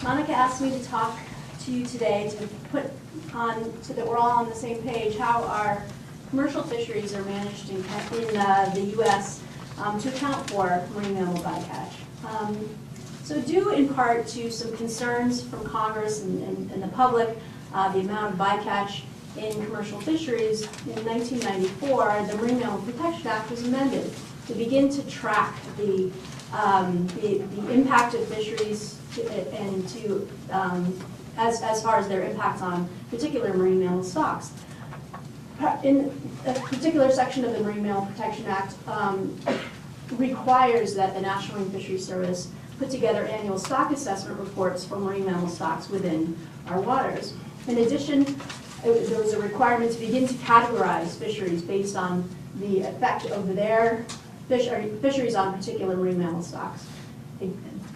Monica asked me to talk to you today to put on, so that we're all on the same page, how our commercial fisheries are managed in the U.S. To account for marine mammal bycatch. So due in part to some concerns from Congress and the public, the amount of bycatch in commercial fisheries, in 1994, the Marine Mammal Protection Act was amended to begin to track the impact of fisheries and to as far as their impact on particular marine mammal stocks. In a particular section of the Marine Mammal Protection Act requires that the National Marine Fisheries Service put together annual stock assessment reports for marine mammal stocks within our waters. In addition, there was a requirement to begin to categorize fisheries based on the effect of their fisheries on particular marine mammal stocks.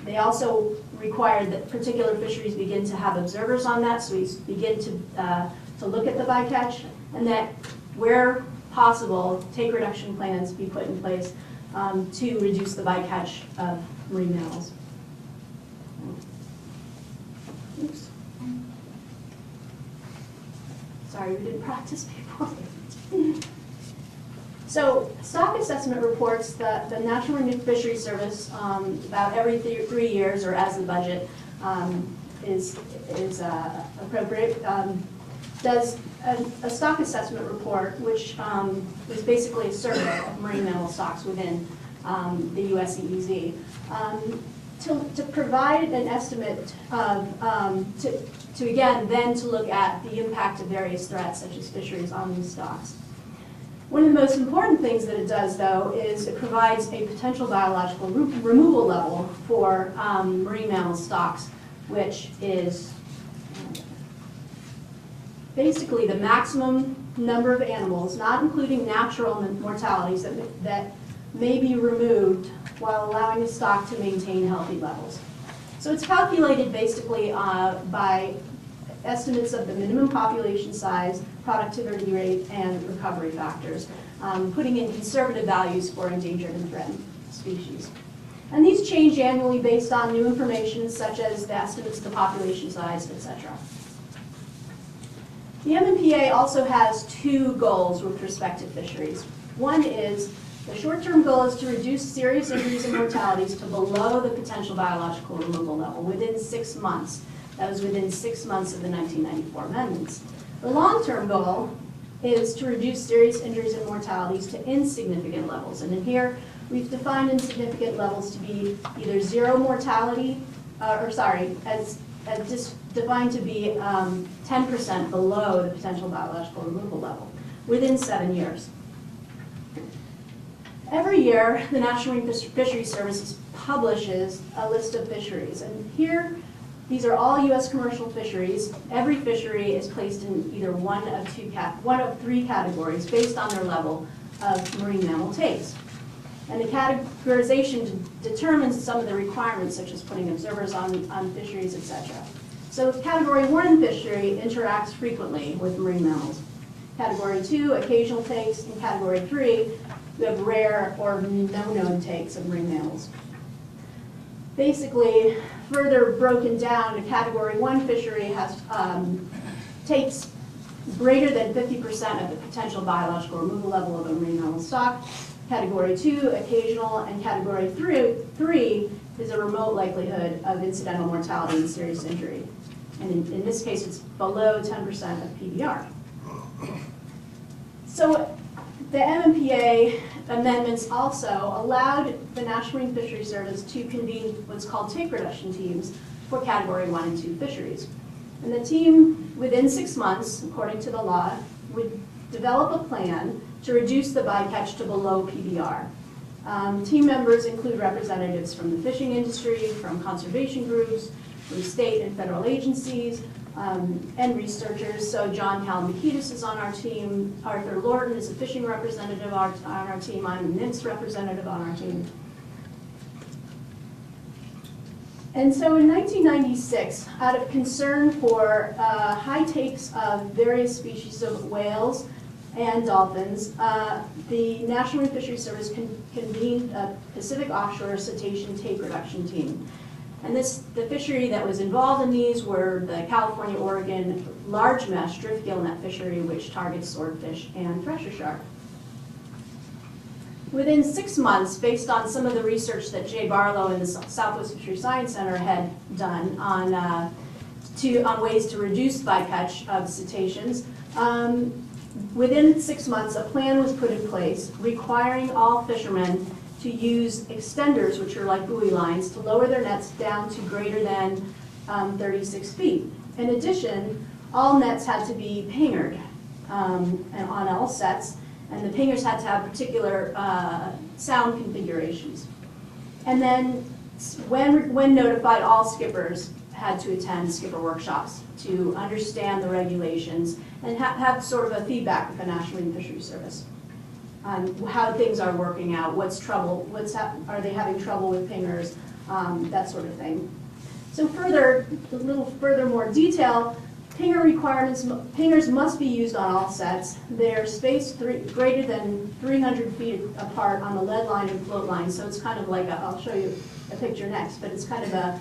They also required that particular fisheries begin to have observers on that, so we begin to look at the bycatch, and that where possible, take reduction plans be put in place to reduce the bycatch of marine mammals. Oops. Sorry, we didn't practice before. So stock assessment reports that the National Marine Fisheries Service, about every 3 years, or as the budget is appropriate, does a stock assessment report, which is basically a survey of marine mammal stocks within the U.S. EEZ, to provide an estimate of, to again, then to look at the impact of various threats, such as fisheries, on these stocks. One of the most important things that it does, though, is it provides a potential biological removal level for marine mammal stocks, which is basically the maximum number of animals, not including natural mortalities, that may be removed while allowing the stock to maintain healthy levels. So it's calculated basically by estimates of the minimum population size, productivity rate, and recovery factors, putting in conservative values for endangered and threatened species. And these change annually based on new information, such as the estimates of the population size, etc. The MMPA also has two goals with respect to fisheries. One is, the short-term goal is to reduce serious injuries and mortalities to below the potential biological removal level within 6 months. That was within 6 months of the 1994 amendments. The long-term goal is to reduce serious injuries and mortalities to insignificant levels. And in here, we've defined insignificant levels to be either zero mortality, as defined to be 10% below the potential biological removal level within 7 years. Every year, the National Marine Fisheries Service publishes a list of fisheries. And here, these are all U.S. commercial fisheries. Every fishery is placed in either one of three categories based on their level of marine mammal takes. And the categorization determines some of the requirements, such as putting observers on fisheries, etc. So Category 1 fishery interacts frequently with marine mammals. Category 2, occasional takes. In Category 3, we have rare or no known takes of marine mammals. Basically, further broken down, a Category 1 fishery has takes greater than 50% of the potential biological removal level of a marine mammal stock. Category 2, occasional, and Category 3 is a remote likelihood of incidental mortality and serious injury. And in this case, it's below 10% of PBR. So the MMPA amendments also allowed the National Marine Fisheries Service to convene what's called take reduction teams for Category 1 and 2 fisheries. And the team, within 6 months, according to the law, would develop a plan to reduce the bycatch to below PBR. Team members include representatives from the fishing industry, from conservation groups, from state and federal agencies, and researchers. So John Kalamakitis is on our team. Arthur Lorton is a fishing representative on our team. I'm a NIMS representative on our team. And so in 1996, out of concern for high takes of various species of whales and dolphins, the National Marine Fisheries Service convened a Pacific offshore cetacean take reduction team. And the fishery that was involved in these were the California, Oregon large mesh drift gill net fishery, which targets swordfish and thresher shark. Within 6 months, based on some of the research that Jay Barlow and the Southwest Fishery Science Center had done on ways to reduce bycatch of cetaceans, within 6 months, a plan was put in place requiring all fishermen to use extenders, which are like buoy lines, to lower their nets down to greater than 36 feet. In addition, all nets had to be pingered and on all sets, and the pingers had to have particular sound configurations. And then when notified, all skippers had to attend skipper workshops to understand the regulations and have sort of a feedback with the National Marine Fisheries Service on how things are working out, what's trouble, are they having trouble with pingers, that sort of thing. So a little further more detail, pinger requirements, pingers must be used on all sets. They're spaced greater than 300 feet apart on the lead line and float line, so it's kind of like I'll show you a picture next, but it's kind of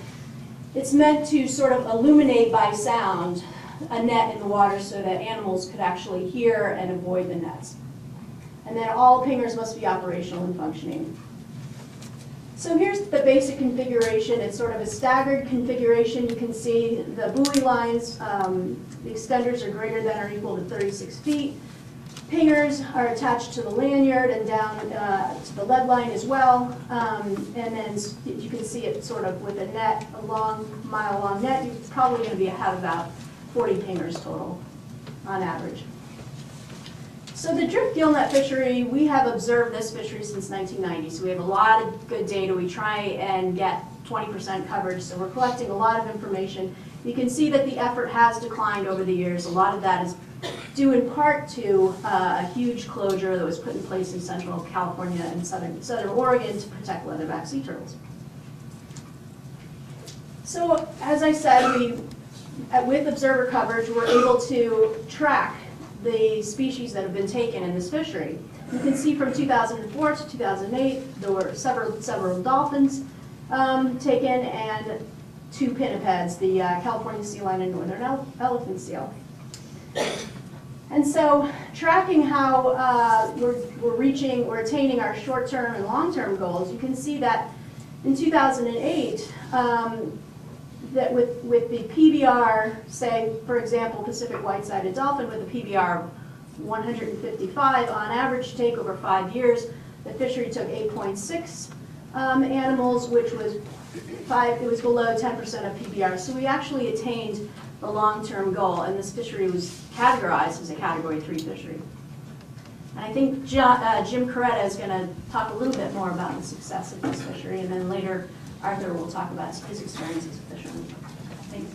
it's meant to sort of illuminate by sound a net in the water so that animals could actually hear and avoid the nets. And then all pingers must be operational and functioning. So here's the basic configuration. It's sort of a staggered configuration. You can see the buoy lines, the extenders are greater than or equal to 36 feet. Pingers are attached to the lanyard and down to the lead line as well. And then you can see it sort of with a net, a mile-long net. You're probably going to have about 40 pingers total on average. So the drift gill net fishery, we have observed this fishery since 1990, so we have a lot of good data. We try and get 20% coverage, so we're collecting a lot of information. You can see that the effort has declined over the years. A lot of that is due in part to a huge closure that was put in place in Central California and Southern Oregon to protect leatherback sea turtles. So as I said, with observer coverage, we're able to track the species that have been taken in this fishery. You can see from 2004 to 2008, there were several dolphins taken and 2 pinnipeds, the California sea lion and northern elephant seal. And so tracking how we're attaining our short-term and long-term goals, you can see that in 2008, that with the PBR, say, for example, Pacific white-sided dolphin with a PBR of 155 on average to take over 5 years, the fishery took 8.6 animals, which was it was below 10% of PBR. So we actually attained the long-term goal, and this fishery was categorized as a Category 3 fishery. And I think Jim Coretta is going to talk a little bit more about the success of this fishery, and then later Arthur will talk about his experience as a fisherman. Thanks.